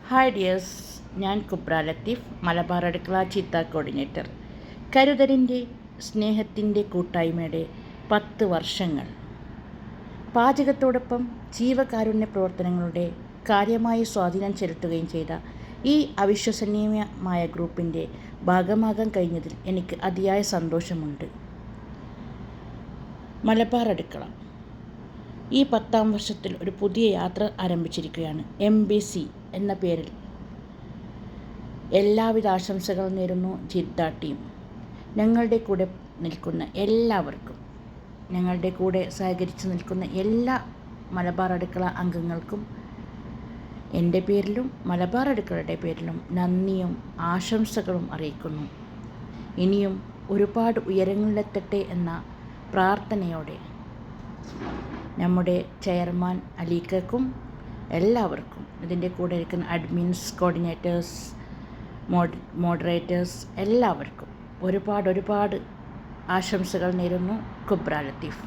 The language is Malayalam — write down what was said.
ഹായ് ഡിയേഴ്സ്, ഞാൻ കുബ്ര ലത്തീഫ്, മലബാർ അടുക്കള ചിത്ത കോർഡിനേറ്റർ. കരുതലിൻ്റെ സ്നേഹത്തിൻ്റെ കൂട്ടായ്മയുടെ 10 വർഷങ്ങൾ. പാചകത്തോടൊപ്പം ജീവകാരുണ്യ പ്രവർത്തനങ്ങളുടെ കാര്യമായ സ്വാധീനം ചെലുത്തുകയും ചെയ്ത ഈ അവിശ്വസനീയമായ ഗ്രൂപ്പിൻ്റെ ഭാഗമാകാൻ കഴിഞ്ഞതിൽ എനിക്ക് അതിയായ സന്തോഷമുണ്ട്. മലബാർ അടുക്കള ഈ 10ാം വർഷത്തിൽ ഒരു പുതിയ യാത്ര ആരംഭിച്ചിരിക്കുകയാണ്. MBC എന്ന പേരിൽ എല്ലാവിധ ആശംസകൾ നേരുന്നു ജിദ്ദ ടീം. ഞങ്ങളുടെ കൂടെ നിൽക്കുന്ന എല്ലാവർക്കും, ഞങ്ങളുടെ കൂടെ സഹകരിച്ച് നിൽക്കുന്ന എല്ലാ മലബാർ അടുക്കള അംഗങ്ങൾക്കും എൻ്റെ പേരിലും മലബാർ അടുക്കളയുടെ പേരിലും നന്ദിയും ആശംസകളും അറിയിക്കുന്നു. ഇനിയും ഒരുപാട് ഉയരങ്ങളിലെത്തട്ടെ എന്ന പ്രാർത്ഥനയോടെ നമ്മുടെ ചെയർമാൻ അലീക്കും എല്ലാവർക്കും, ഇതിൻ്റെ കൂടെ ഇരിക്കുന്ന അഡ്മിൻസ്, കോർഡിനേറ്റേഴ്സ്, മോഡറേറ്റേഴ്സ് എല്ലാവർക്കും ഒരുപാട് ആശംസകൾ നേരുന്നു. കുബ്ര ലത്തീഫ്.